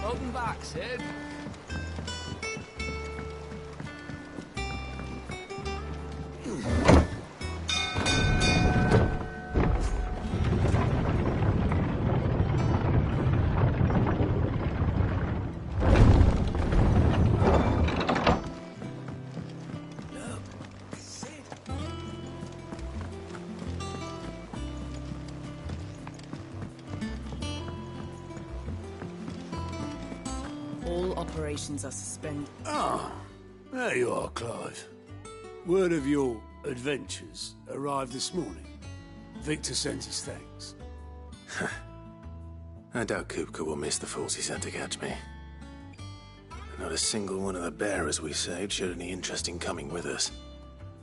Welcome back, Sid. All operations are suspended. Ah, there you are, Clive. Word of your adventures arrived this morning. Victor sends his thanks. I doubt Kupka will miss the fools he sent to catch me. Not a single one of the bearers we saved showed any interest in coming with us.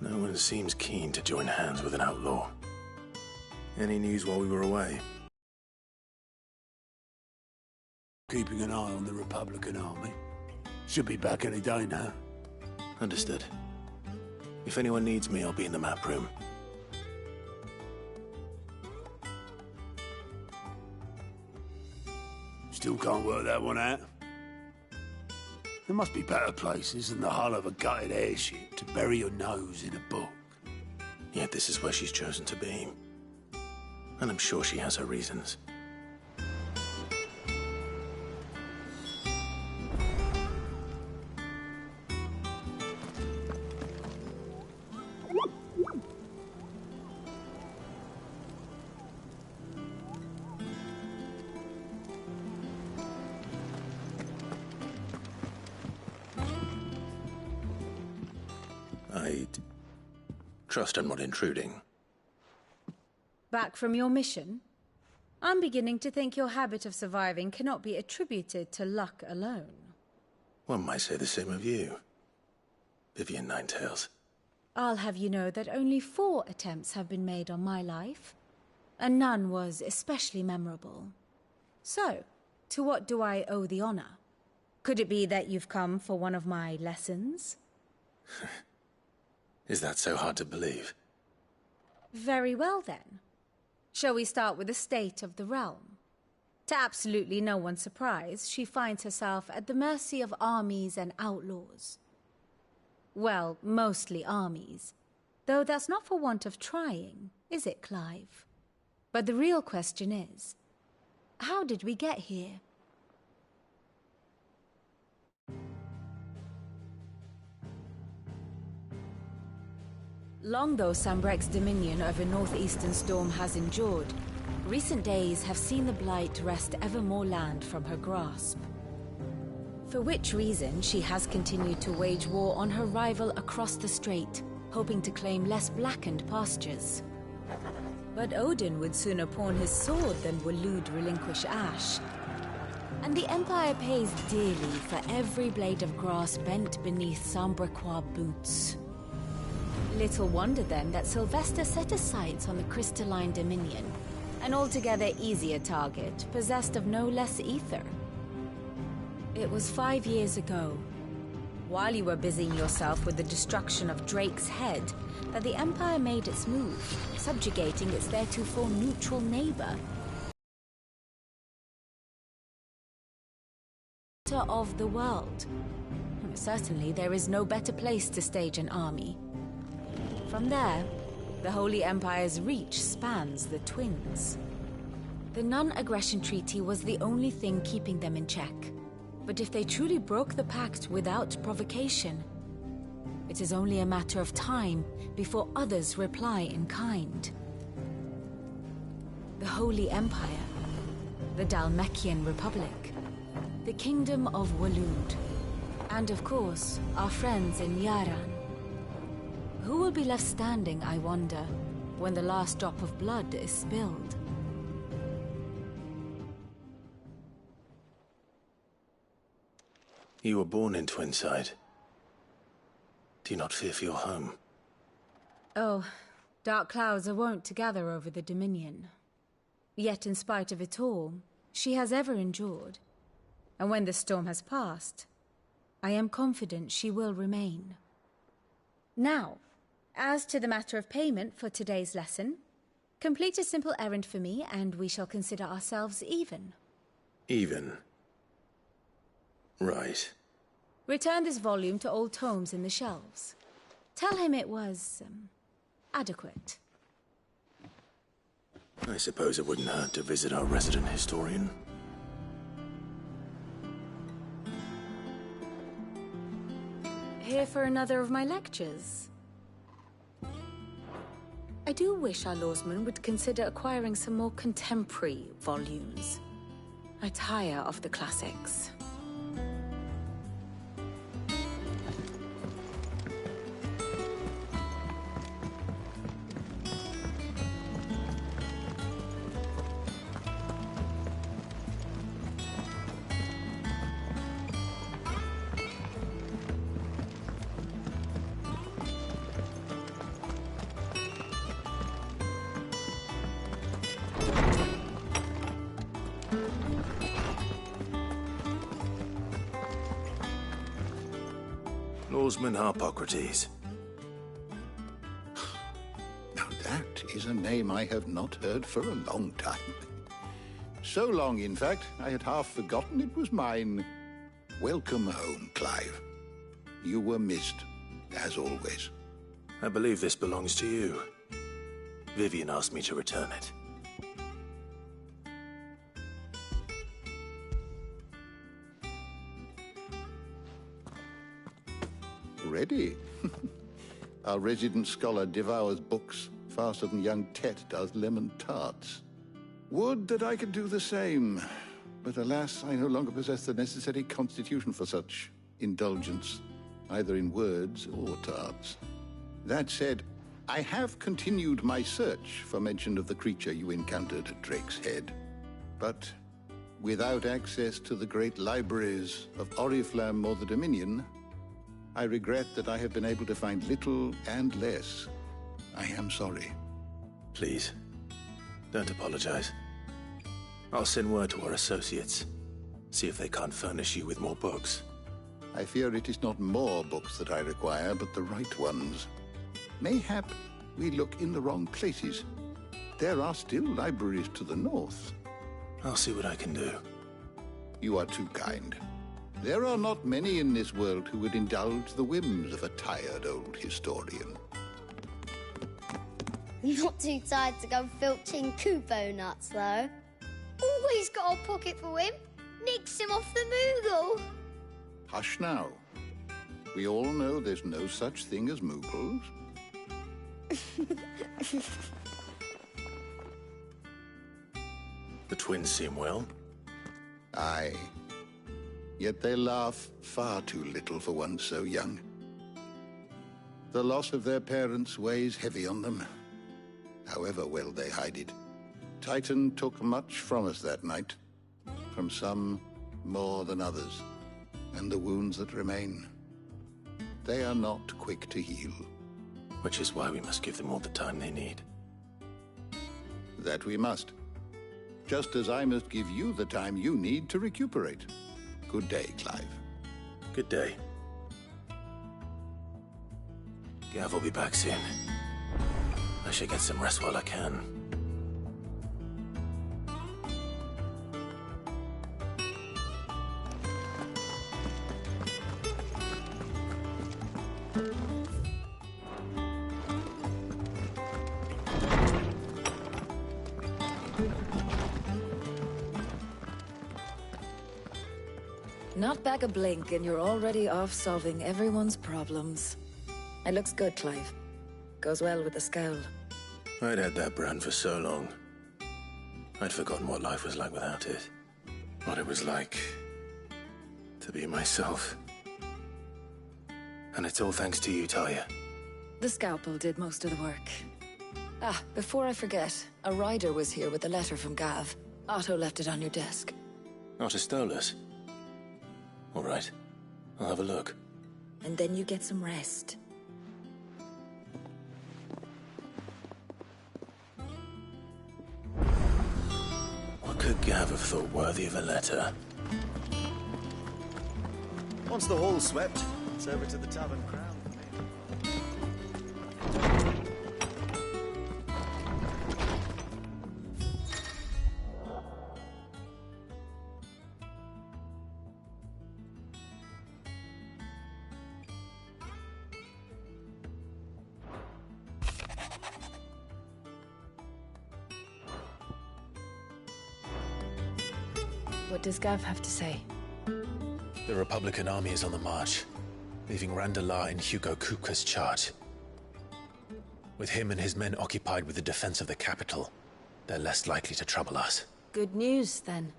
No one seems keen to join hands with an outlaw. Any news while we were away? Keeping an eye on the Republican army. Should be back any day now. Understood. If anyone needs me, I'll be in the map room. Still can't work that one out. There must be better places than the hull of a gutted airship to bury your nose in a book. Yet this is where she's chosen to be. And I'm sure she has her reasons. I trust I'm not intruding. Back from your mission? I'm beginning to think your habit of surviving cannot be attributed to luck alone. One might say the same of you, Vivian Ninetails. I'll have you know that only 4 attempts have been made on my life, and none was especially memorable. So, to what do I owe the honor? Could it be that you've come for one of my lessons? Is that so hard to believe? Very well, then. Shall we start with the state of the realm? To absolutely no one's surprise, she finds herself at the mercy of armies and outlaws. Well, mostly armies. Though that's not for want of trying, is it, Clive? But the real question is, how did we get here? Long though Sanbreque's dominion over northeastern Storm has endured, recent days have seen the Blight wrest ever more land from her grasp. For which reason, she has continued to wage war on her rival across the strait, hoping to claim less blackened pastures. But Odin would sooner pawn his sword than Waloed relinquish Ash. And the Empire pays dearly for every blade of grass bent beneath Sanbrequois boots. Little wonder then that Sylvester set his sights on the Crystalline Dominion, an altogether easier target, possessed of no less ether. It was 5 years ago, while you were busying yourself with the destruction of Drake's head, that the Empire made its move, subjugating its theretofore neutral neighbor. Of the world. Certainly there is no better place to stage an army. From there, the Holy Empire's reach spans the Twins. The non-aggression treaty was the only thing keeping them in check. But if they truly broke the pact without provocation, it is only a matter of time before others reply in kind. The Holy Empire, the Dhalmekian Republic, the Kingdom of Waloed, and of course, our friends in Yaran. Who will be left standing, I wonder, when the last drop of blood is spilled? You were born in Twinside. Do you not fear for your home? Oh, dark clouds are wont to gather over the Dominion. Yet in spite of it all, she has ever endured. And when the storm has passed, I am confident she will remain. Now, as to the matter of payment for today's lesson, complete a simple errand for me and we shall consider ourselves even. Even? Right. Return this volume to old tomes in the shelves. Tell him it was, adequate. I suppose it wouldn't hurt to visit our resident historian. Here for another of my lectures? I do wish our lawsman would consider acquiring some more contemporary volumes. I tire of the classics. Lawsman Harpocrates. Now that is a name I have not heard for a long time. So long, in fact, I had half forgotten it was mine. Welcome home, Clive. You were missed, as always. I believe this belongs to you. Vivian asked me to return it. Ready? Our resident scholar devours books faster than young Tet does lemon tarts. Would that I could do the same, but alas, I no longer possess the necessary constitution for such indulgence, either in words or tarts. That said, I have continued my search for mention of the creature you encountered at Drake's Head, but without access to the great libraries of Oriflamme or the Dominion, I regret that I have been able to find little and less. I am sorry. Please, don't apologize. I'll send word to our associates. See if they can't furnish you with more books. I fear it is not more books that I require, but the right ones. Mayhap we look in the wrong places. There are still libraries to the north. I'll see what I can do. You are too kind. There are not many in this world who would indulge the whims of a tired old historian. Not too tired to go filching Kupo nuts, though. Always got a pocket for him. Nicks him off the Moogle. Hush now. We all know there's no such thing as Moogles. The twins seem well. Aye. Yet they laugh far too little for one so young. The loss of their parents weighs heavy on them, however well they hide it. Titan took much from us that night, from some more than others, and the wounds that remain, they are not quick to heal. Which is why we must give them all the time they need. That we must. Just as I must give you the time you need to recuperate. Good day, Clive. Good day. Gav will be back soon. I should get some rest while I can. Not back a blink and you're already off solving everyone's problems. It looks good, Clive. Goes well with the scowl. I'd had that brand for so long. I'd forgotten what life was like without it. What it was like to be myself. And it's all thanks to you, Talia. The scalpel did most of the work. Ah, before I forget, a rider was here with a letter from Gav. Otto left it on your desk. Otto stole us. All right. I'll have a look. And then you get some rest. What could Gav have thought worthy of a letter? Once the hall's swept, it's over to the Tavern Crown for me. What does Gav have to say? The Republican army is on the march, leaving Randalar in Hugo Kupka's charge. With him and his men occupied with the defense of the capital, they're less likely to trouble us. Good news, then.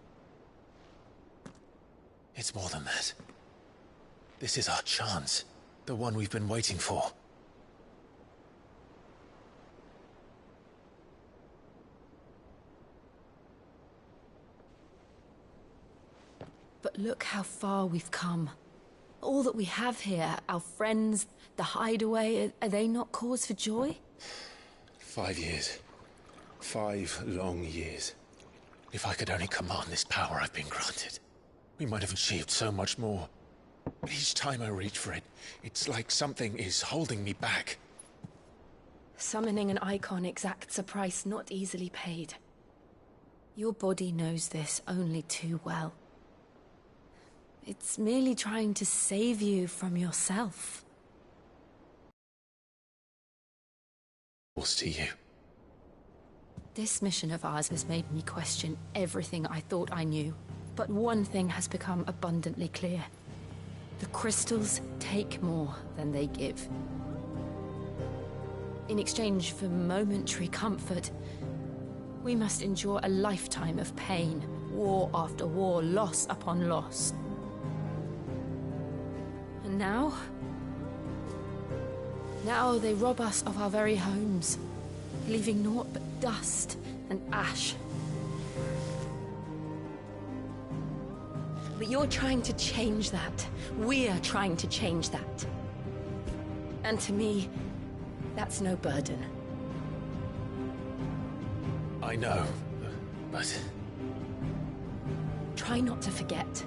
It's more than that. This is our chance. The one we've been waiting for. But look how far we've come. All that we have here, our friends, the hideaway, are they not cause for joy? 5 years. 5 long years. If I could only command this power I've been granted, we might have achieved so much more. But each time I reach for it, it's like something is holding me back. Summoning an icon exacts a price not easily paid. Your body knows this only too well. It's merely trying to save you from yourself. We'll see you. This mission of ours has made me question everything I thought I knew. But one thing has become abundantly clear. The crystals take more than they give. In exchange for momentary comfort, we must endure a lifetime of pain, war after war, loss upon loss. And now they rob us of our very homes, leaving naught but dust and ash. But you're trying to change that. We're trying to change that. And to me, that's no burden. I know, but... Try not to forget.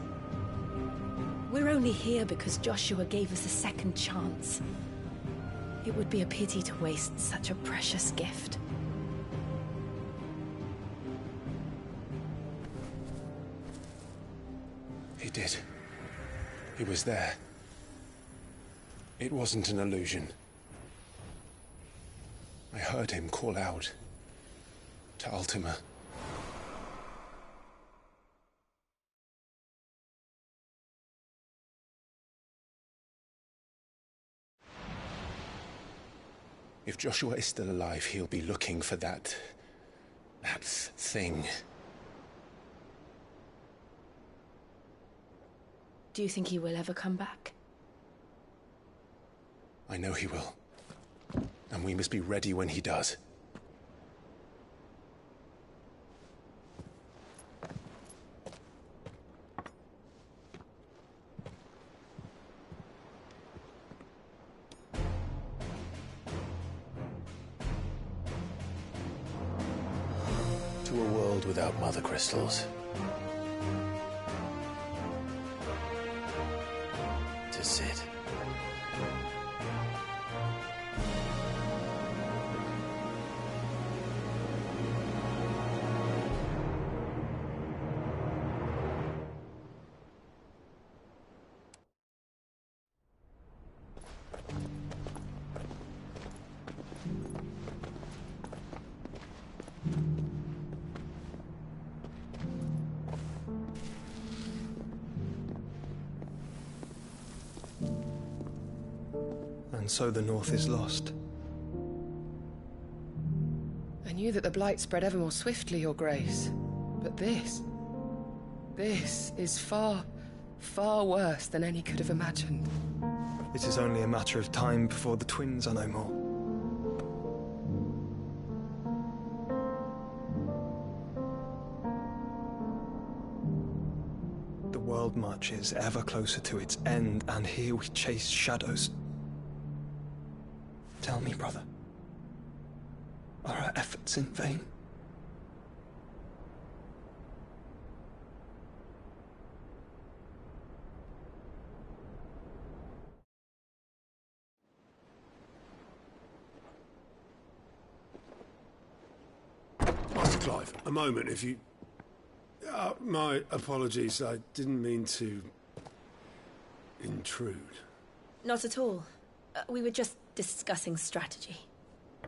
We're only here because Joshua gave us a second chance. It would be a pity to waste such a precious gift. He did. He was there. It wasn't an illusion. I heard him call out to Ultima. If Joshua is still alive, he'll be looking for that thing. Do you think he will ever come back? I know he will. And we must be ready when he does. To a world without mother crystals. To Cid. And so the North is lost. I knew that the Blight spread ever more swiftly, Your Grace. But this is far, far worse than any could have imagined. It is only a matter of time before the twins are no more. The world marches ever closer to its end, and here we chase shadows. Tell me, brother, are our efforts in vain? Master Clive, a moment, if you... my apologies, I didn't mean to... intrude. Not at all. We were just discussing strategy.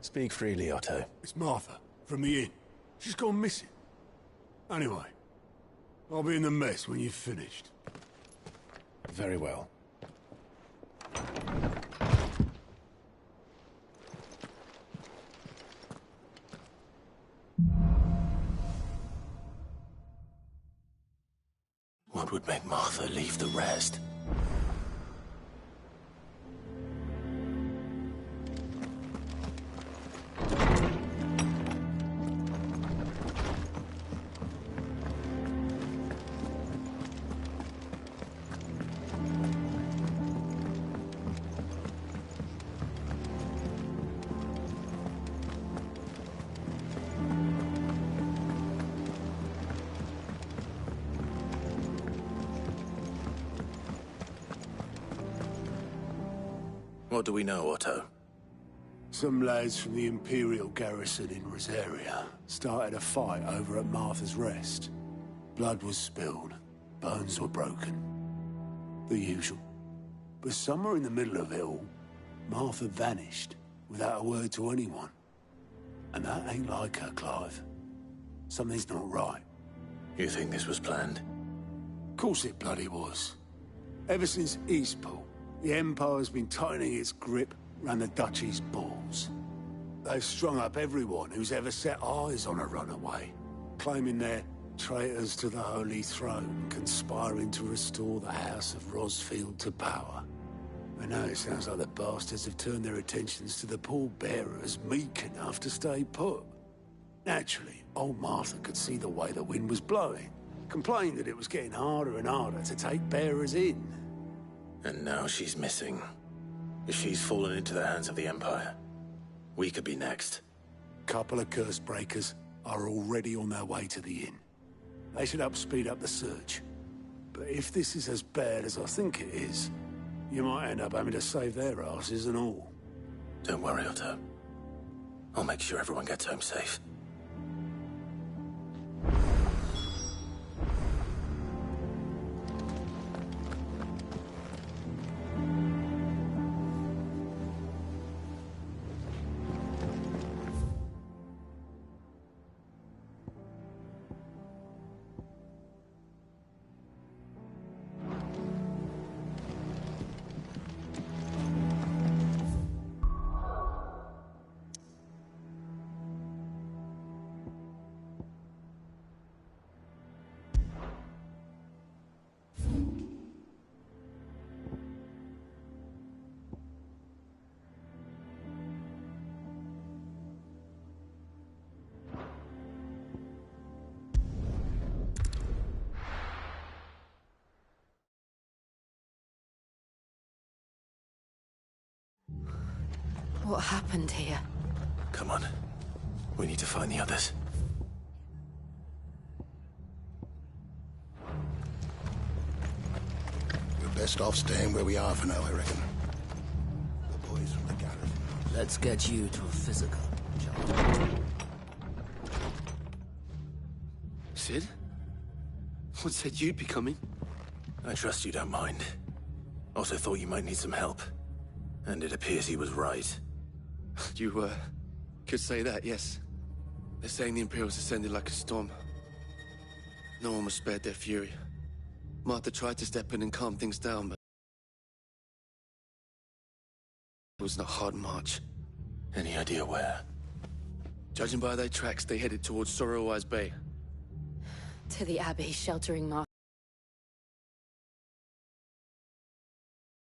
Speak freely, Otto. It's Martha, from the inn. She's gone missing. Anyway, I'll be in the mess when you've finished. Very well. What would make Martha leave the rest? What do we know, Otto? Some lads from the Imperial garrison in Rosaria started a fight over at Martha's Rest. Blood was spilled, bones were broken. The usual. But somewhere in the middle of it all, Martha vanished without a word to anyone. And that ain't like her, Clive. Something's not right. You think this was planned? Of course it bloody was. Ever since Eastpool, the Empire's been tightening its grip round the Duchy's balls. They've strung up everyone who's ever set eyes on a runaway, claiming they're traitors to the Holy Throne, conspiring to restore the House of Rosfield to power. And now it sounds like the bastards have turned their attentions to the pallbearers meek enough to stay put. Naturally, old Martha could see the way the wind was blowing, complained that it was getting harder and harder to take bearers in. And now she's missing. If she's fallen into the hands of the Empire, we could be next. Couple of curse breakers are already on their way to the inn. They should help speed up the search. But if this is as bad as I think it is, you might end up having to save their asses and all. Don't worry, Otto. I'll make sure everyone gets home safe. What happened here? Come on. We need to find the others. We're best off staying where we are for now, I reckon. The boys from the garrison. Let's get you to a physical, John. Sid? What said you'd be coming? I trust you don't mind. Also thought you might need some help. And it appears he was right. You, could say that, yes. They're saying the Imperials ascended like a storm. No one was spared their fury. Martha tried to step in and calm things down, but it was a hard march. Any idea where? Judging by their tracks, they headed towards Sorrowwise Bay. To the Abbey, sheltering Martha.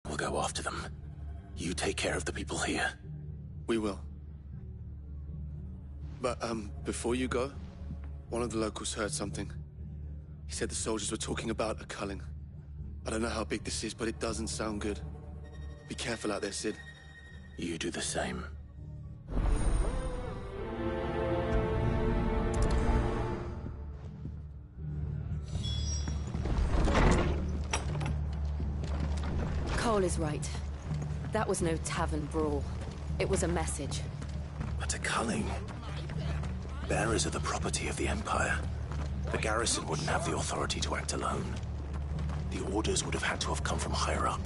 We'll go after them. You take care of the people here. We will. But, before you go, one of the locals heard something. He said the soldiers were talking about a culling. I don't know how big this is, but it doesn't sound good. Be careful out there, Sid. You do the same. Cole is right. That was no tavern brawl. It was a message. But a culling? Bearers are the property of the Empire. The garrison wouldn't have the authority to act alone. The orders would have had to have come from higher up.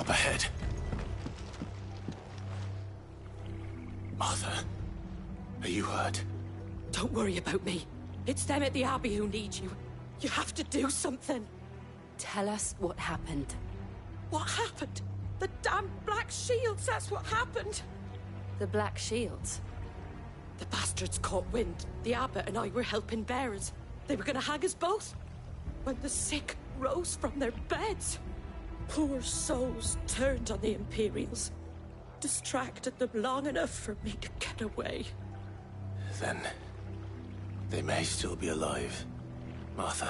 Up ahead. Martha, are you hurt? Don't worry about me. It's them at the Abbey who need you. You have to do something. Tell us what happened. What happened? The damn Black Shields, that's what happened. The Black Shields? The bastards caught wind. The Abbot and I were helping bearers. They were gonna hang us both. When the sick rose from their beds, poor souls turned on the Imperials. Distracted them long enough for me to get away. Then they may still be alive. Martha,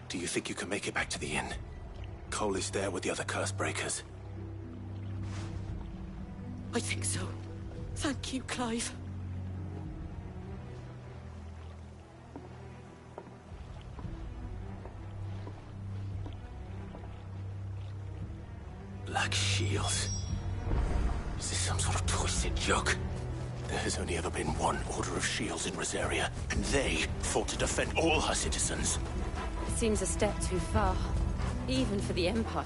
do you think you can make it back to the inn? Cole is there with the other curse breakers. I think so. Thank you, Clive. Black Shields. Is this some sort of twisted joke? There has only ever been one Order of Shields in Rosaria, and they fought to defend all her citizens. Seems a step too far, even for the Empire.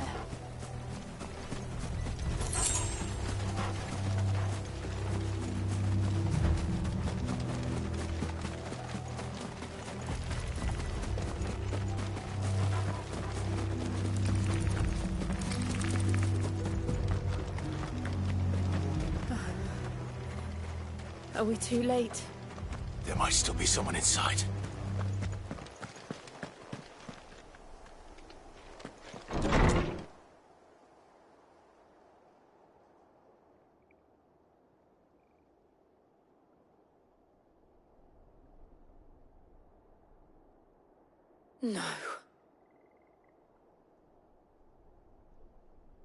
Are we too late? There might still be someone inside. No.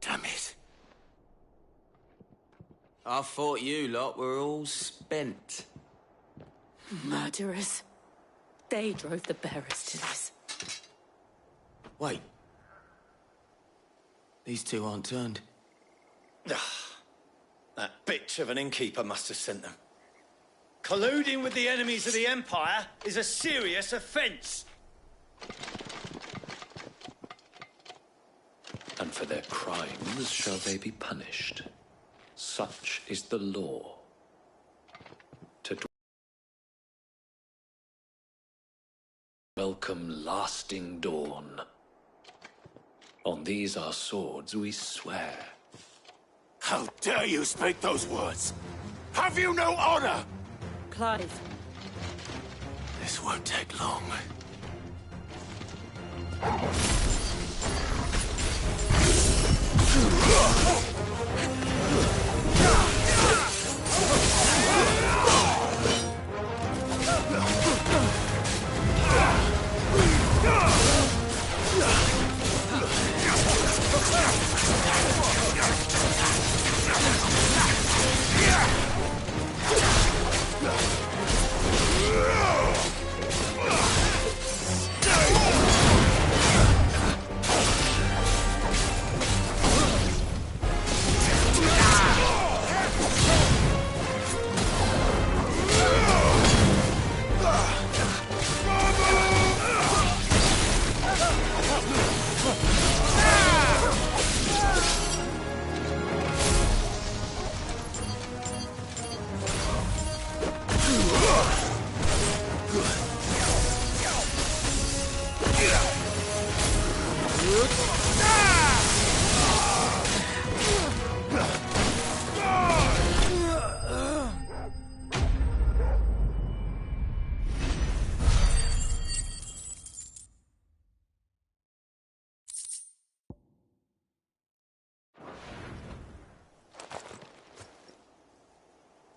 Damn it. I thought you lot were all spent. Murderers. They drove the bearers to this. Wait. These two aren't turned. That bitch of an innkeeper must have sent them. Colluding with the enemies of the Empire is a serious offence. And for their crimes shall they be punished. Such is the law. To welcome lasting dawn. On these our swords we swear. How dare you speak those words? Have you no honor? Clive. This won't take long.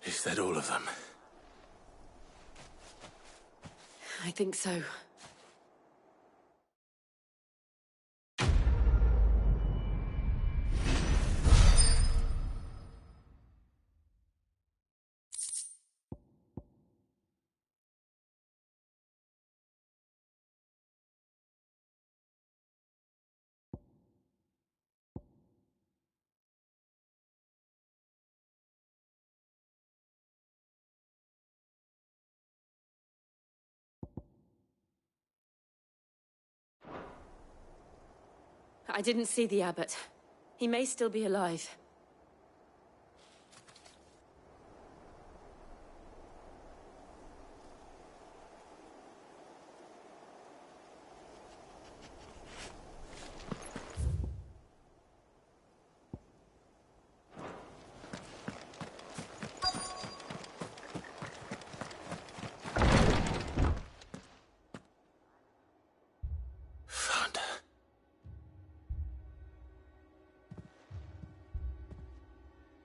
Is that all of them? I think so. I didn't see the Abbot. He may still be alive.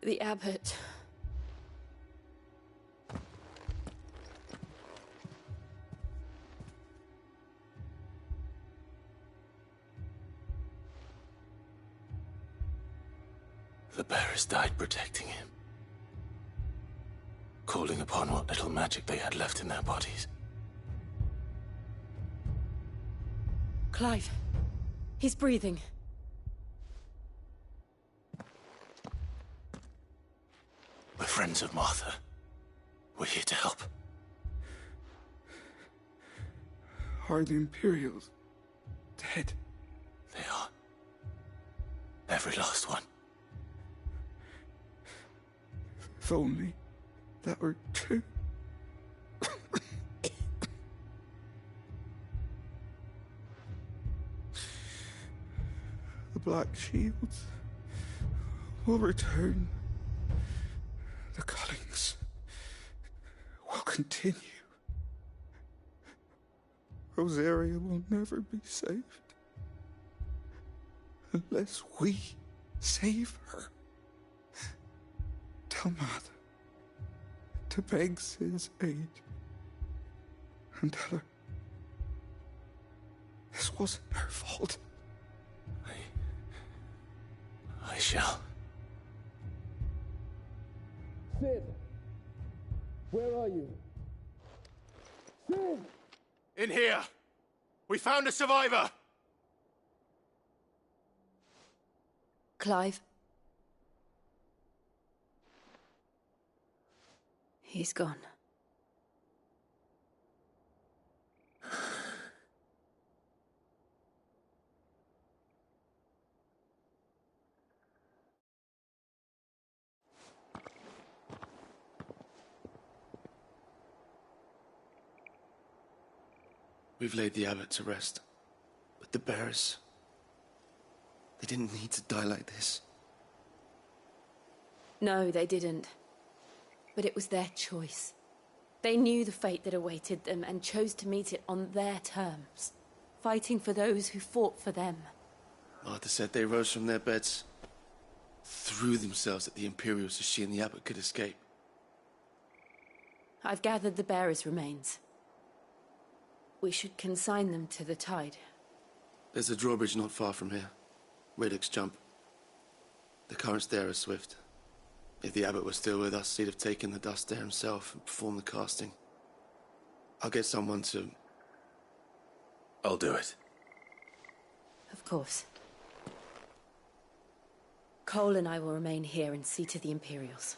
The abbot. The bearers died protecting him, calling upon what little magic they had left in their bodies. Clive. He's breathing. We're friends of Martha. We're here to help. Are the Imperials dead? They are. Every last one. If only that were true. The Black Shields will return. The Cullings will continue. Rosaria will never be saved unless we save her. Tell Mother to beg Cid's aid and tell her this wasn't her fault. I shall. Cid! Where are you? Cid! In here! We found a survivor! Clive? He's gone. We've laid the abbot to rest. But the bearers... they didn't need to die like this. No, they didn't. But it was their choice. They knew the fate that awaited them and chose to meet it on their terms, fighting for those who fought for them. Martha said they rose from their beds, threw themselves at the Imperials so she and the abbot could escape. I've gathered the bearers' remains. We should consign them to the tide. There's a drawbridge not far from here. Radix Jump. The currents there are swift. If the abbot was still with us, he'd have taken the dust there himself and performed the casting. I'll get someone to... I'll do it. Of course. Cole and I will remain here and see to the Imperials.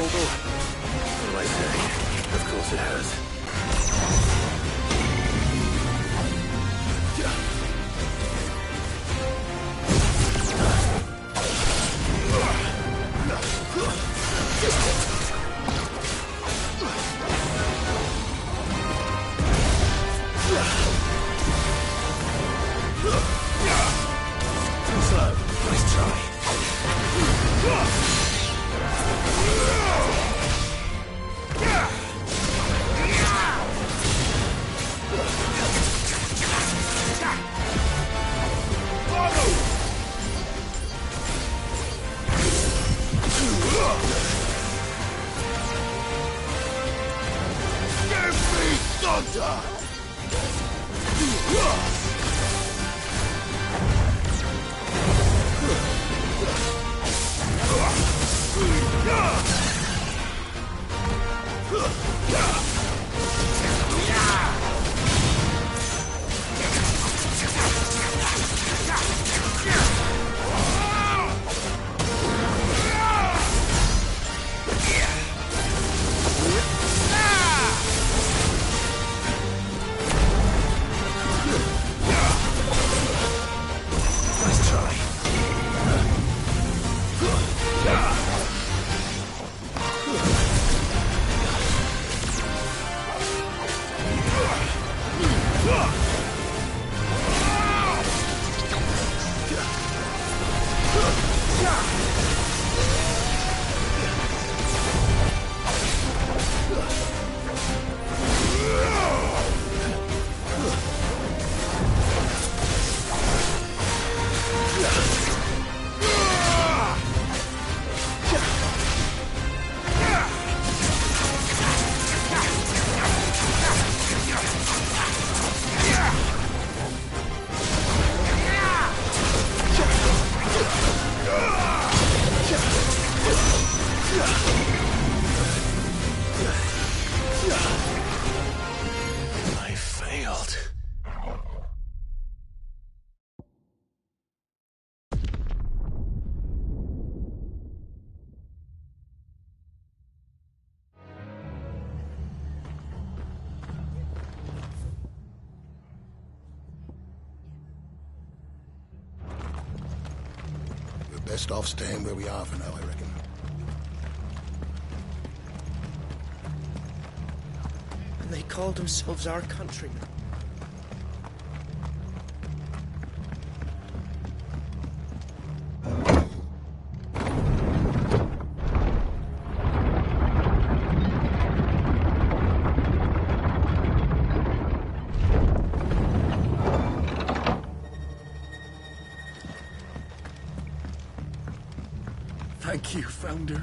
Vogel? What do I say? Of course it has. Too slow. Nice try. Give me thunder! Nice try. I failed. We're best off staying where we are for now, I reckon. And they called themselves our countrymen. Thank you, Founder.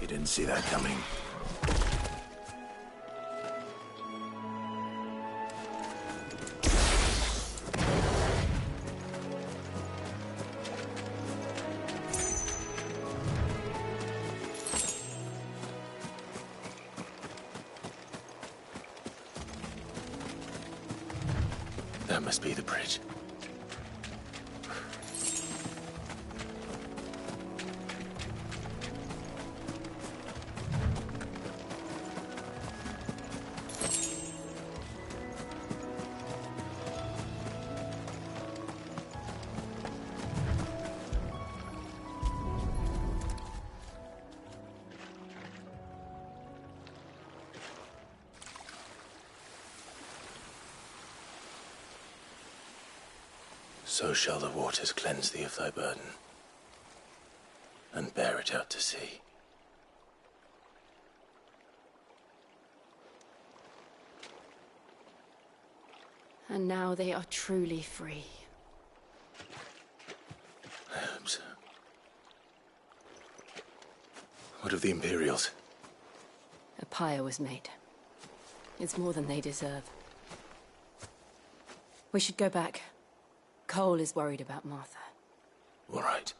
You didn't see that coming. That must be the bridge. So shall the waters cleanse thee of thy burden, and bear it out to sea. And now they are truly free. I hope so. What of the Imperials? A pyre was made. It's more than they deserve. We should go back. Cole is worried about Martha. All right.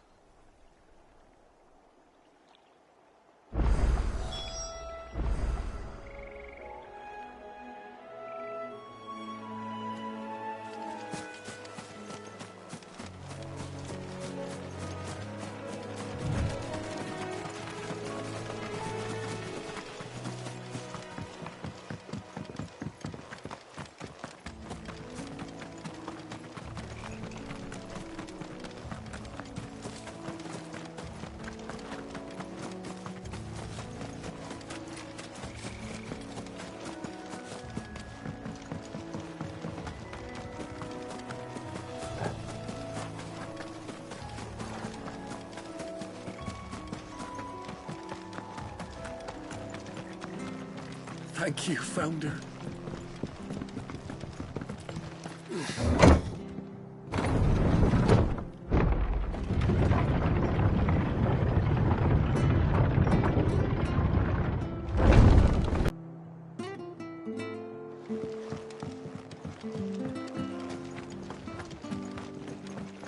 Thank you, Founder.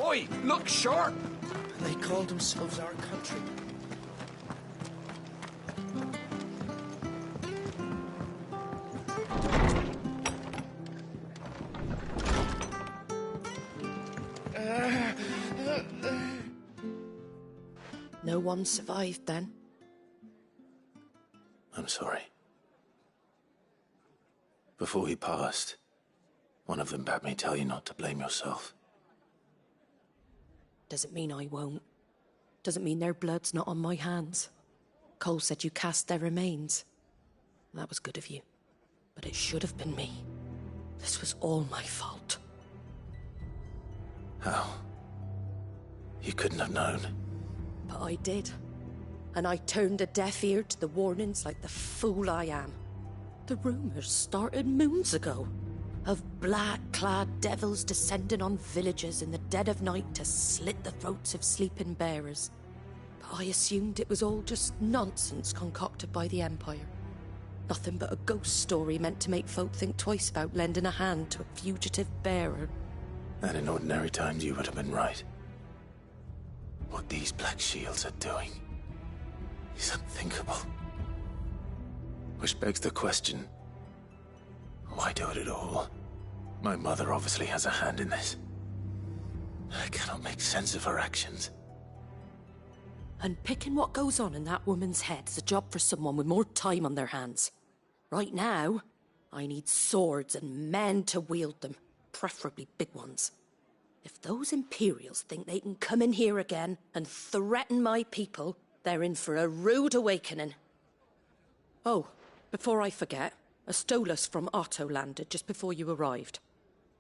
Oi, look sharp! They call themselves our country. No one survived then? I'm sorry. Before he passed, one of them bade me tell you not to blame yourself. Doesn't mean I won't. Doesn't mean their blood's not on my hands. Cole said you cast their remains. That was good of you. But it should have been me. This was all my fault. How? You couldn't have known. But I did. And I turned a deaf ear to the warnings like the fool I am. The rumours started moons ago. Of black-clad devils descending on villages in the dead of night to slit the throats of sleeping bearers. But I assumed it was all just nonsense concocted by the Empire. Nothing but a ghost story meant to make folk think twice about lending a hand to a fugitive bearer. And in ordinary times you would have been right. What these Black Shields are doing is unthinkable. Which begs the question, why do it at all? My mother obviously has a hand in this. I cannot make sense of her actions. Unpicking what goes on in that woman's head is a job for someone with more time on their hands. Right now, I need swords and men to wield them, preferably big ones. If those Imperials think they can come in here again and threaten my people, they're in for a rude awakening. Oh, before I forget, a Stolas from Otto landed just before you arrived.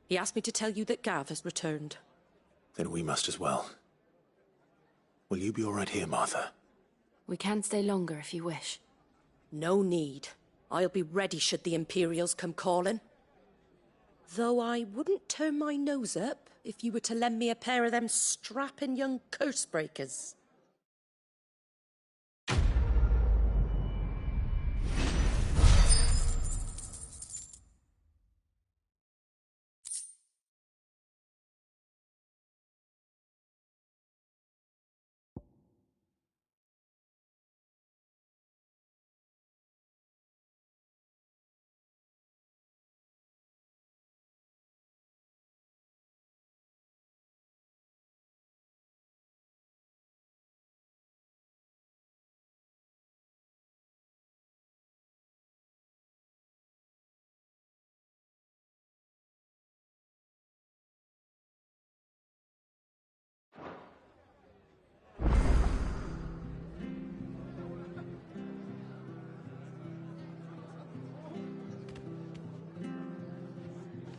He asked me to tell you that Gav has returned. Then we must as well. Will you be all right here, Martha? We can stay longer if you wish. No need. I'll be ready should the Imperials come calling. Though I wouldn't turn my nose up if you were to lend me a pair of them strapping young curse breakers.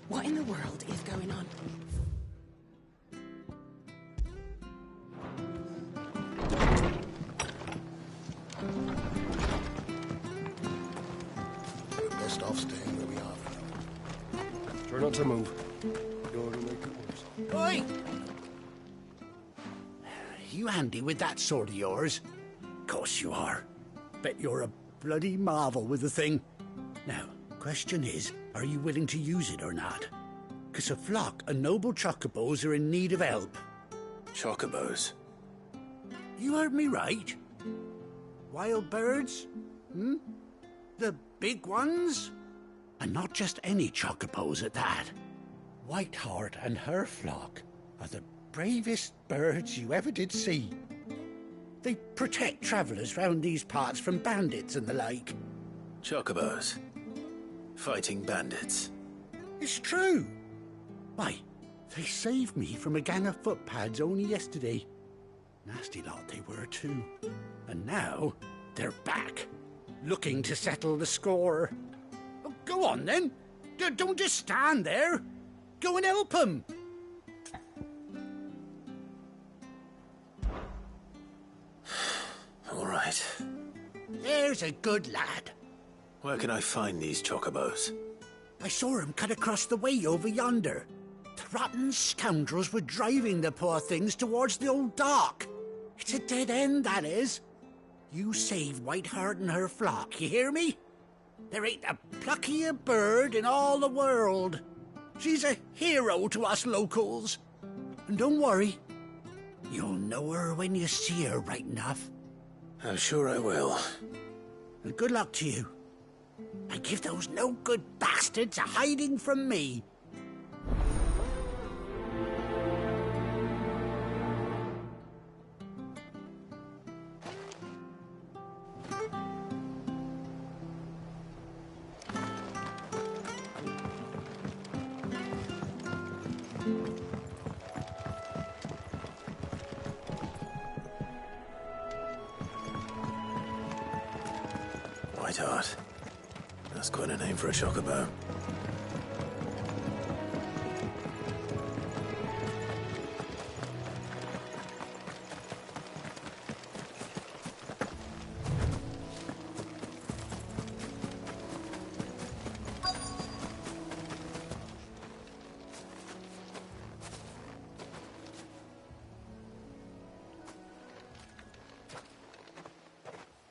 What in the world is going on? We're best off staying where we are. Try not to move. You're gonna make it worse. Oi! You handy with that sword of yours? Course you are. Bet you're a bloody marvel with the thing. Now, question is, are you willing to use it or not? 'Cause a flock of noble chocobos are in need of help. Chocobos? You heard me right. Wild birds? Hmm? The big ones? And not just any chocobos at that. Whiteheart and her flock are the bravest birds you ever did see. They protect travellers round these parts from bandits and the like. Chocobos? Fighting bandits? It's true. Why, they saved me from a gang of footpads only yesterday. Nasty lot they were too. And now they're back, looking to settle the score. Oh, go on then. Don't just stand there. Go and help them. All right. There's a good lad. Where can I find these chocobos? I saw him cut across the way over yonder. The rotten scoundrels were driving the poor things towards the old dock. It's a dead end, that is. You save Whiteheart and her flock, you hear me? There ain't a pluckier bird in all the world. She's a hero to us locals. And don't worry, you'll know her when you see her right enough. I'm sure I will. And good luck to you. And give those no-good bastards a hiding from me. Whiteheart. That's quite a name for a chocobo.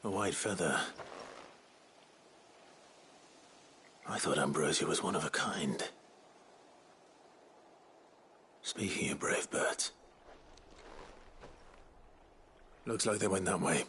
A white feather. I thought Ambrosia was one of a kind. Speaking of brave birds. Looks like they went that way.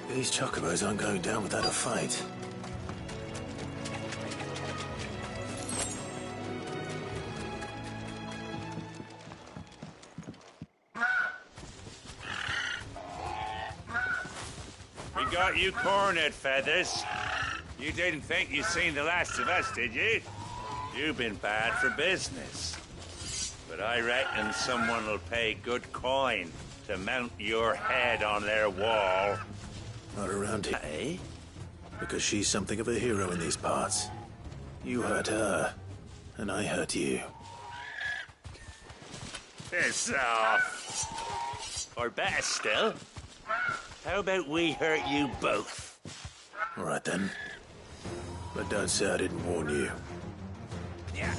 These chocobos aren't going down without a fight. We got you cornered, Feathers. You didn't think you'd seen the last of us, did you? You've been bad for business. But I reckon someone will pay good coin to mount your head on their wall. Not around here, eh? Because she's something of a hero in these parts. You hurt her, and I hurt you. Piss off. Or better still, how about we hurt you both? All right then. But don't say I didn't warn you. Yeah.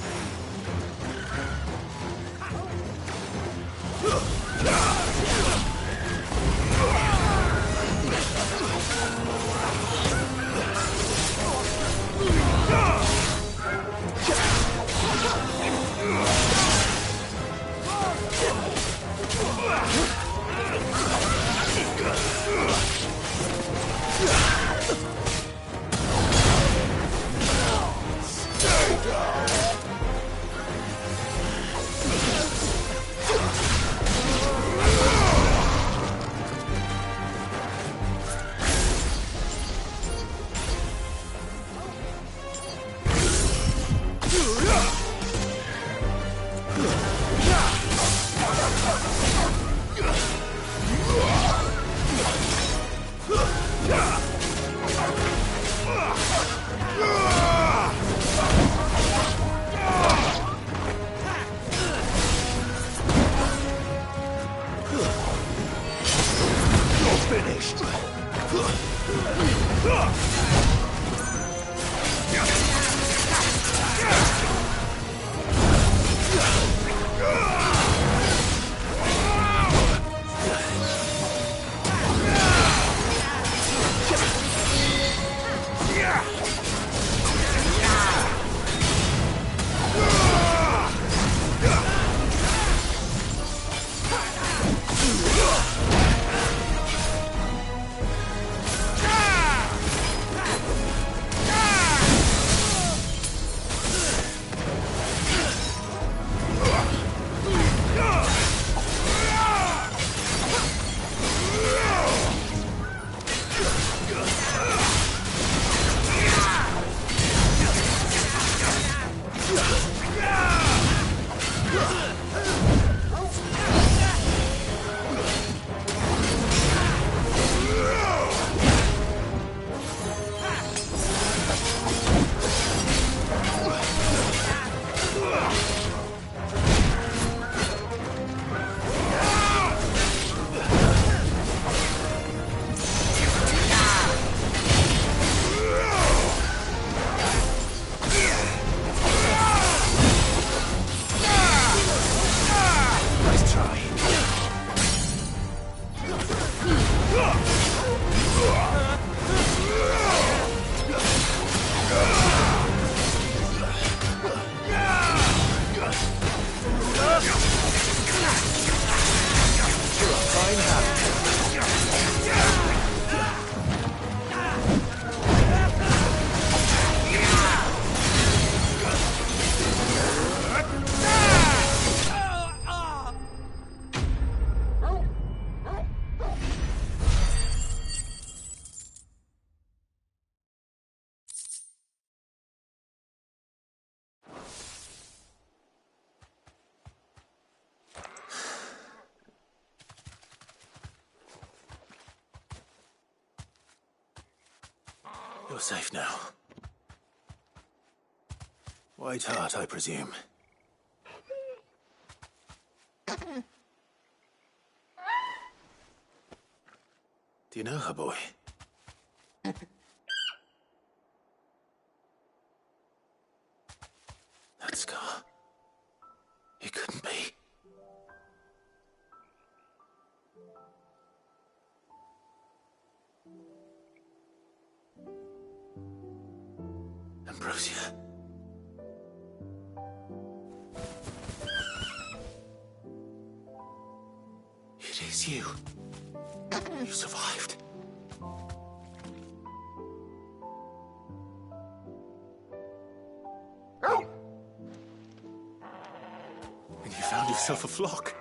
finished. You're safe now. White Hart, I presume. Do you know her, boy? That scar. It couldn't be. Ambrosia. It is you. You survived. And you found yourself a flock.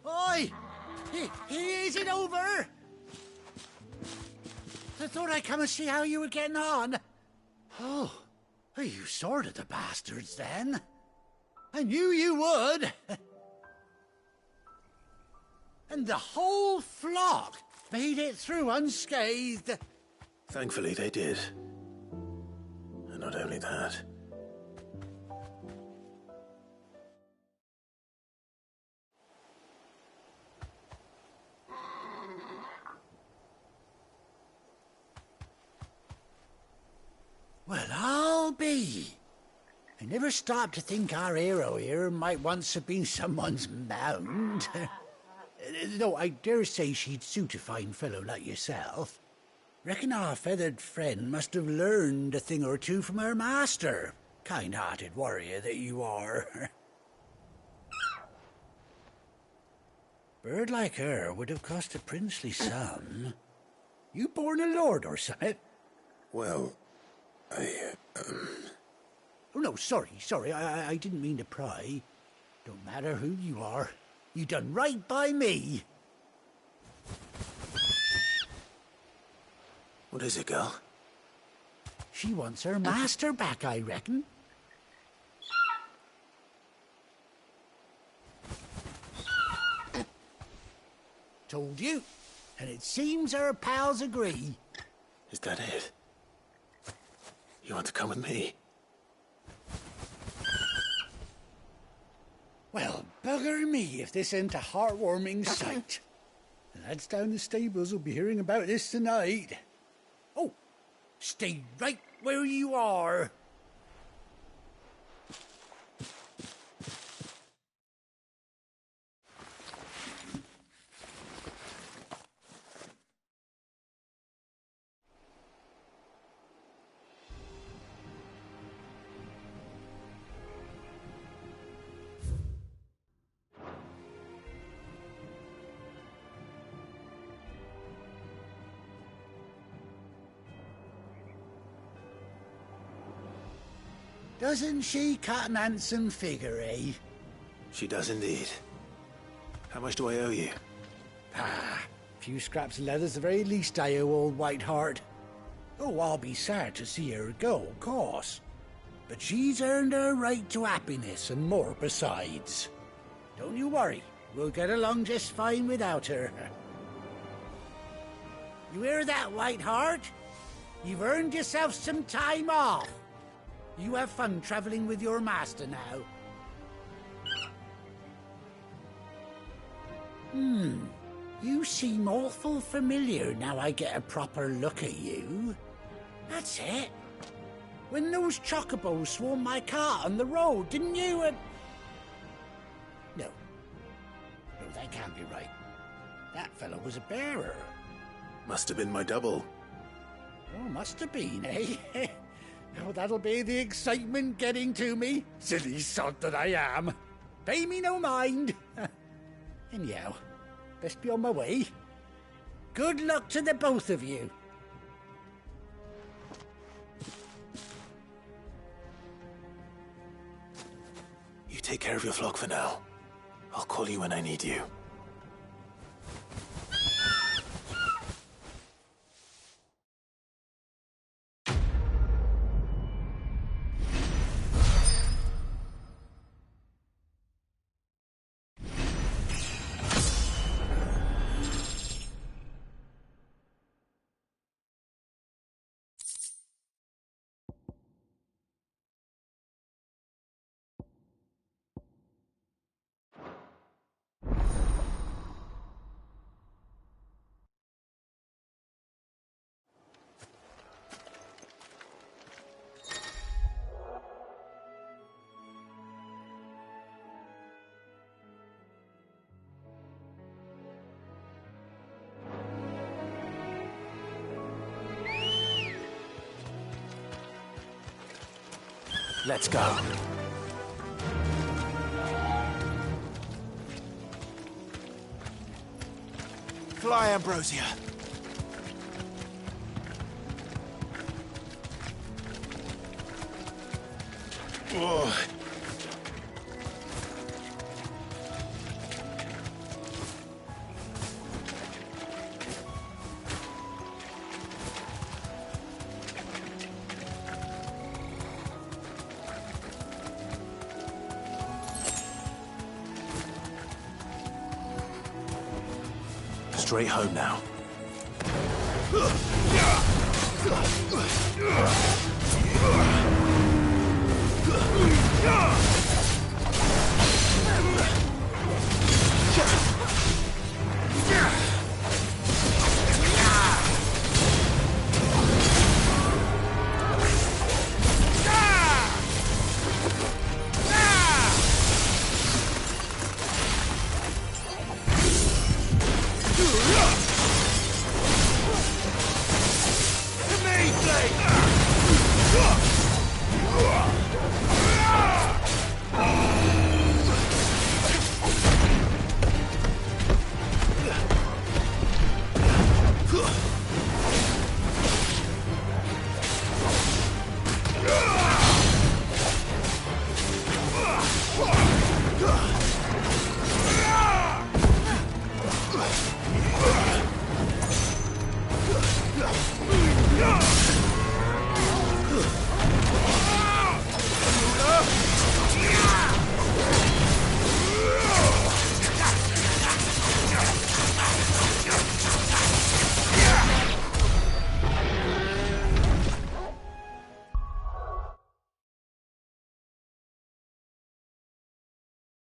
Oi! Is it over? I thought I'd come and see how you were getting on. Oh, you sorted the bastards then. I knew you would. And the whole flock made it through unscathed. Thankfully, they did. And not only that. Well, I'll be. I never stopped to think our hero here might once have been someone's mound. Though I dare say she'd suit a fine fellow like yourself. Reckon our feathered friend must have learned a thing or two from her master. Kind-hearted warrior that you are. Bird like her would have cost a princely sum. You born a lord or something? Well, Oh, no, sorry. I didn't mean to pry. Don't matter who you are. You done right by me. What is it, girl? She wants her master back, I reckon. Told you. And it seems her pals agree. Is that it? You want to come with me? Well, bugger me if this ain't a heartwarming sight. The lads down the stables will be hearing about this tonight. Oh, stay right where you are. Doesn't she cut an handsome figure, eh? She does indeed. How much do I owe you? Ah, a few scraps of leather's the very least I owe old Whiteheart. Oh, I'll be sad to see her go, of course. But she's earned her right to happiness and more besides. Don't you worry, we'll get along just fine without her. You hear that, Whiteheart? You've earned yourself some time off. You have fun traveling with your master now. You seem awful familiar now I get a proper look at you. That's it. When those chocobos swarmed my cart on the road, didn't you? No, that can't be right. That fellow was a bearer. Must have been my double. Oh, must have been, eh? Oh, that'll be the excitement getting to me. Silly sod that I am. Pay me no mind. Anyhow, best be on my way. Good luck to the both of you. You take care of your flock for now. I'll call you when I need you. Let's go. Fly, Ambrosia. Whoa. Straight home now.